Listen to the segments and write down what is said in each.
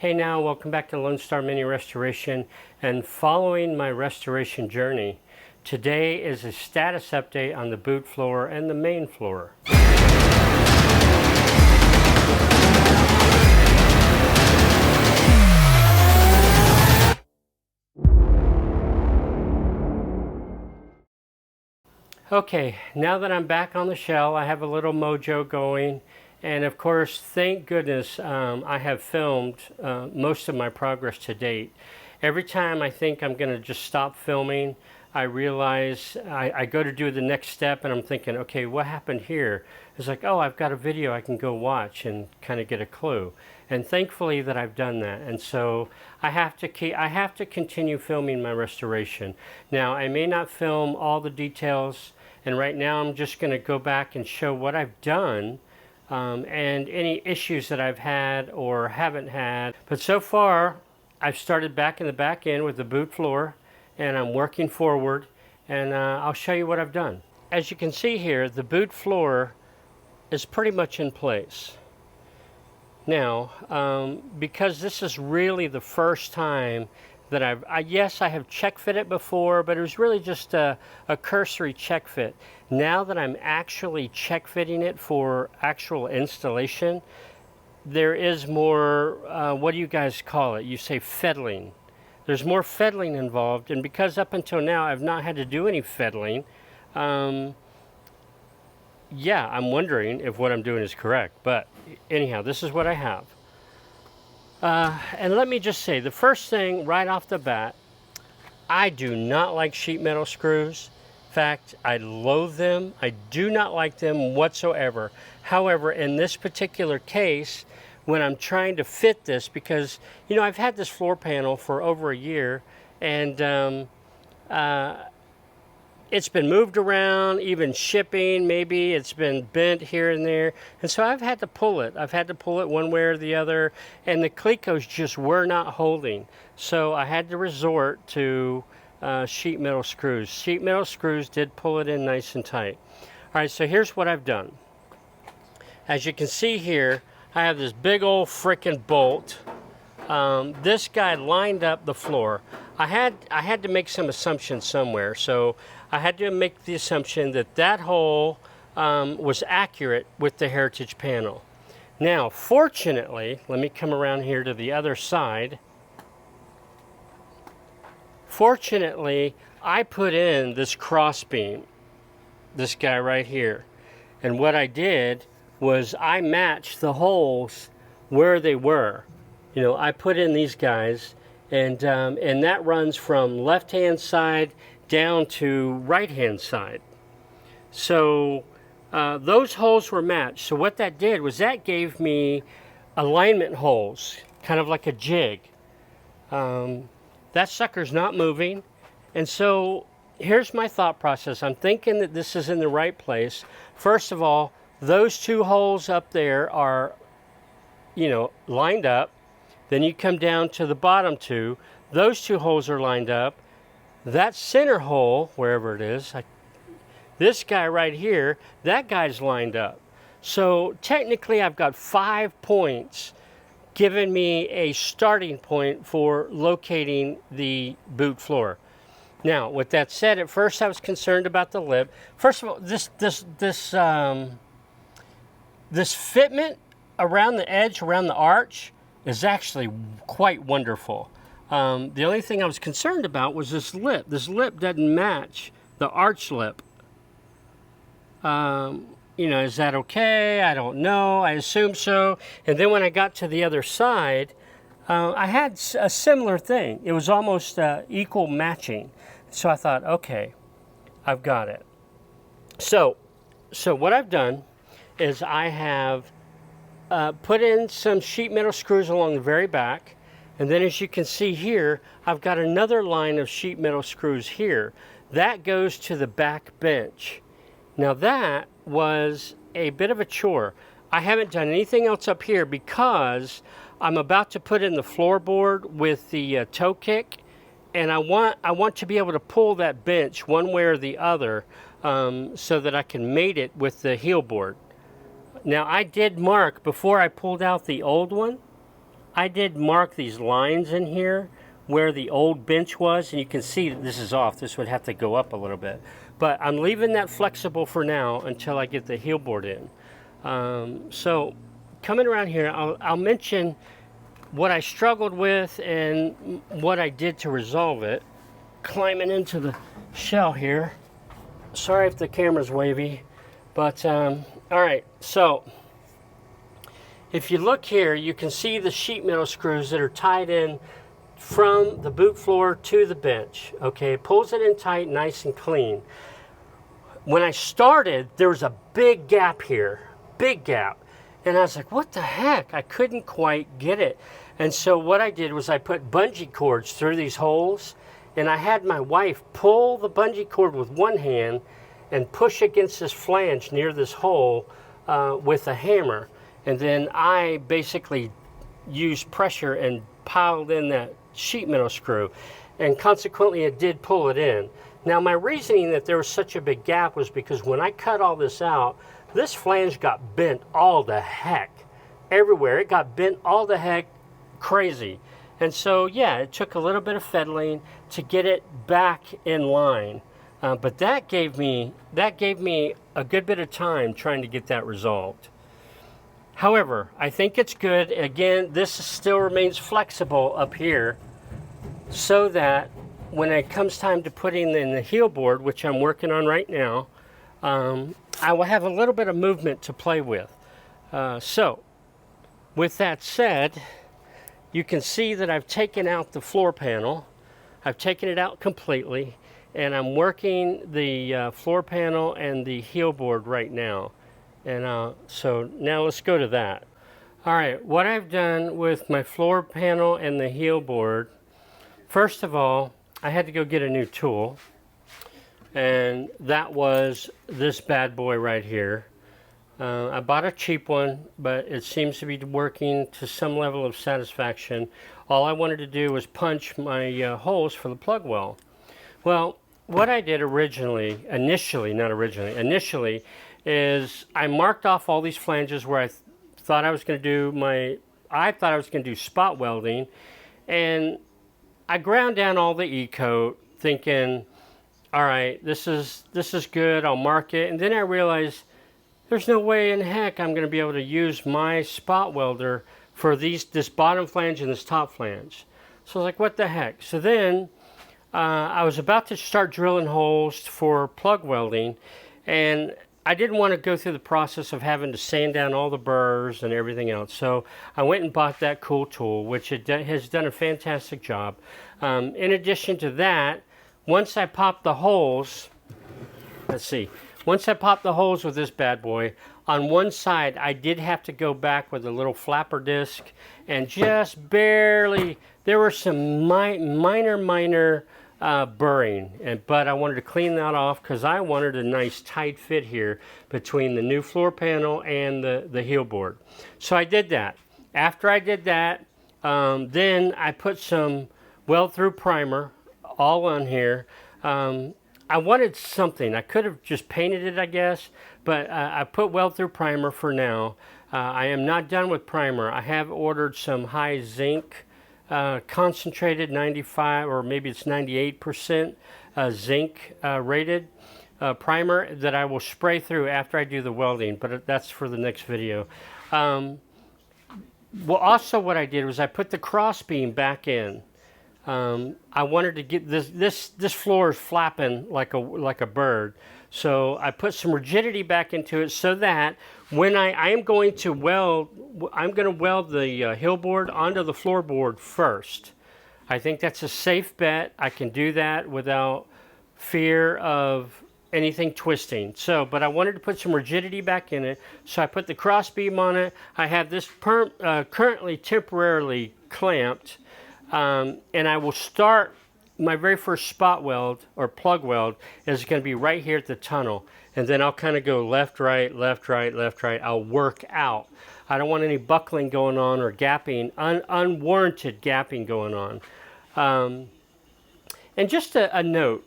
Hey now, welcome back to Lone Star Mini Restoration and following my restoration journey. Today is a status update on the boot floor and the main floor. Okay, now that I'm back on the shell, I have a little mojo going. And of course, thank goodness I have filmed most of my progress to date. Every time I think I'm going to just stop filming, I realize I go to do the next step and I'm thinking, okay, what happened here? It's like, oh, I've got a video I can go watch and kind of get a clue. And thankfully that I've done that. And so I have to continue filming my restoration. Now, I may not film all the details, and right now I'm just going to go back and show what I've done. And any issues that I've had or haven't had. But so far, I've started back in the back end with the boot floor, and I'm working forward, and I'll show you what I've done. As you can see here, the boot floor is pretty much in place. Now, because this is really the first time that yes, I have check fit it before, but it was really just a cursory check fit. Now that I'm actually check fitting it for actual installation, there is more, what do you guys call it? You say fettling. There's more fettling involved, and because up until now I've not had to do any fettling, yeah, I'm wondering if what I'm doing is correct. But anyhow, this is what I have. And let me just say, the first thing right off the bat, I do not like sheet metal screws. In fact, I loathe them. I do not like them whatsoever. However, in this particular case, when I'm trying to fit this, because, you know, I've had this floor panel for over a year, and it's been moved around, even shipping, maybe it's been bent here and there. And so I've had to pull it. I've had to pull it one way or the other, and the clecos just were not holding. So I had to resort to sheet metal screws. Sheet metal screws did pull it in nice and tight. All right, so here's what I've done. As you can see here, I have this big old frickin' bolt. This guy lined up the floor. I had to make some assumptions somewhere, so I had to make the assumption that that hole was accurate with the Heritage panel. Now, fortunately, let me come around here to the other side. Fortunately, I put in this cross beam, this guy right here. And what I did was I matched the holes where they were. You know, I put in these guys, and that runs from left-hand side down to right-hand side. So those holes were matched. So what that did was that gave me alignment holes, kind of like a jig. That sucker's not moving. And so here's my thought process. I'm thinking that this is in the right place. First of all, those two holes up there are, you know, lined up. Then you come down to the bottom two. Those two holes are lined up. That center hole, wherever it is, this guy right here, that guy's lined up. So technically I've got 5 points giving me a starting point for locating the boot floor. Now, with that said, at first I was concerned about the lip. First of all, this fitment around the edge, around the arch, is actually quite wonderful. The only thing I was concerned about was this lip. This lip doesn't match the arch lip. You know, is that okay? I don't know. I assume so. And then when I got to the other side, I had a similar thing. It was almost equal matching. So I thought, okay, I've got it. So what I've done is I have put in some sheet metal screws along the very back. And then as you can see here, I've got another line of sheet metal screws here. That goes to the back bench. Now that was a bit of a chore. I haven't done anything else up here because I'm about to put in the floorboard with the toe kick, and I want to be able to pull that bench one way or the other so that I can mate it with the heel board. Now I did mark before I pulled out the old one, I did mark these lines in here where the old bench was, and you can see that this is off. This would have to go up a little bit. But I'm leaving that flexible for now until I get the heel board in. So coming around here, I'll mention what I struggled with and what I did to resolve it. Climbing into the shell here. Sorry if the camera's wavy, but all right, so if you look here, you can see the sheet metal screws that are tied in from the boot floor to the bench. Okay, it pulls it in tight, nice and clean. When I started, there was a big gap here, big gap. And I was like, what the heck? I couldn't quite get it. And so what I did was I put bungee cords through these holes, and I had my wife pull the bungee cord with one hand and push against this flange near this hole with a hammer. And then I basically used pressure and piled in that sheet metal screw. And consequently, it did pull it in. Now, my reasoning that there was such a big gap was because when I cut all this out, this flange got bent all the heck everywhere. It got bent all the heck crazy. And so, yeah, it took a little bit of fiddling to get it back in line. But that gave me a good bit of time trying to get that resolved. However, I think it's good. Again, this still remains flexible up here so that when it comes time to putting in the heel board, which I'm working on right now, I will have a little bit of movement to play with. So, with that said, you can see that I've taken out the floor panel. I've taken it out completely, and I'm working the floor panel and the heel board right now. And so now let's go to that. All right, what I've done with my floor panel and the heel board, first of all, I had to go get a new tool, and that was this bad boy right here. I bought a cheap one, but it seems to be working to some level of satisfaction. All I wanted to do was punch my holes for the plug well. Well, what I did initially, is I marked off all these flanges where I thought I was going to do spot welding, and I ground down all the E-coat thinking, all right, this is good, I'll mark it. And then I realized there's no way in heck I'm going to be able to use my spot welder for this bottom flange and this top flange. So I was like, what the heck? So then I was about to start drilling holes for plug welding, and I didn't want to go through the process of having to sand down all the burrs and everything else. So I went and bought that cool tool, which has done a fantastic job. In addition to that, once I popped the holes, once I popped the holes with this bad boy, on one side I did have to go back with a little flapper disc and just barely, there were some minor burring, but I wanted to clean that off because I wanted a nice tight fit here between the new floor panel and the heel board. So I did that. After I did that, then I put some weld-through primer all on here. I wanted something. I could have just painted it, I guess, but I put weld-through primer for now. I am not done with primer. I have ordered some high zinc concentrated 95 or maybe it's 98% zinc rated primer that I will spray through after I do the welding, but that's for the next video. Well, also what I did was I put the cross beam back in. I wanted to get this floor is flapping like a bird, so I put some rigidity back into it so that when I'm going to weld the heel board onto the floorboard first. I think that's a safe bet. I can do that without fear of anything twisting. So, but I wanted to put some rigidity back in it, so I put the cross beam on it. I have this currently temporarily clamped, and I will start my very first spot weld or plug weld is going to be right here at the tunnel, and then I'll kind of go left, right, left, right, left, right. I'll work out. I don't want any buckling going on or gapping, unwarranted gapping going on. And just a note,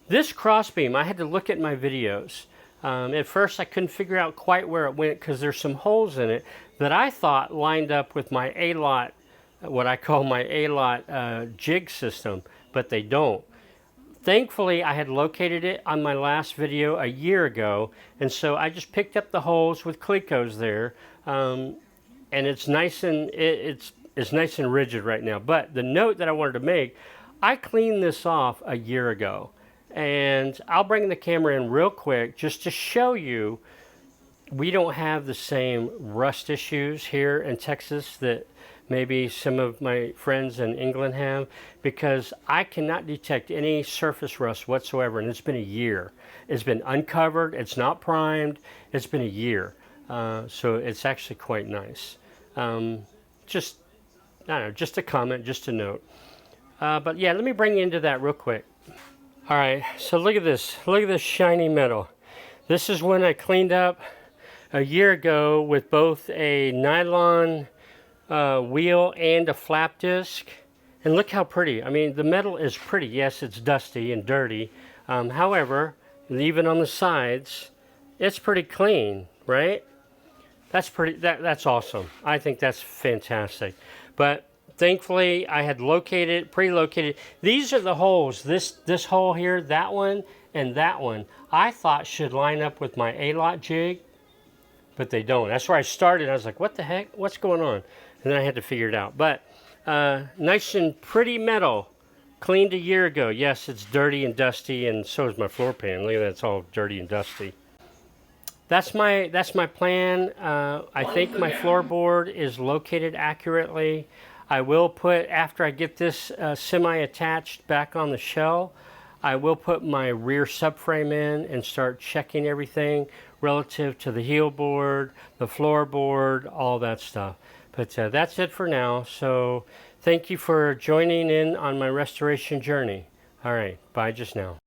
this crossbeam, I had to look at my videos. At first I couldn't figure out quite where it went because there's some holes in it that I thought lined up with my A-lot what I call my A-lot jig system, but they don't. Thankfully, I had located it on my last video a year ago, and so I just picked up the holes with Clecos there, and it's nice and it's nice and rigid right now. But the note that I wanted to make, I cleaned this off a year ago, and I'll bring the camera in real quick just to show you we don't have the same rust issues here in Texas that maybe some of my friends in England have, because I cannot detect any surface rust whatsoever, and it's been a year. It's been uncovered, it's not primed, it's been a year. So it's actually quite nice. Just, I don't know, just a comment, just a note. But yeah, let me bring you into that real quick. All right, so look at this shiny metal. This is when I cleaned up a year ago with both a nylon wheel and a flap disc, and look how pretty. I mean, the metal is pretty. Yes, it's dusty and dirty. However, even on the sides, it's pretty clean, right? That's pretty. That's awesome. I think that's fantastic. But thankfully, I had located, pre-located. These are the holes. This hole here, that one, and that one, I thought should line up with my A-lot jig, but they don't. That's where I started. I was like, what the heck? What's going on? And then I had to figure it out. But nice and pretty metal, cleaned a year ago. Yes, it's dirty and dusty, and so is my floor pan. Look at that, it's all dirty and dusty. That's my plan. I think my floorboard is located accurately. I will put, after I get this semi-attached back on the shell, I will put my rear subframe in and start checking everything relative to the heel board, the floorboard, all that stuff. But that's it for now. So thank you for joining in on my restoration journey. All right, bye just now.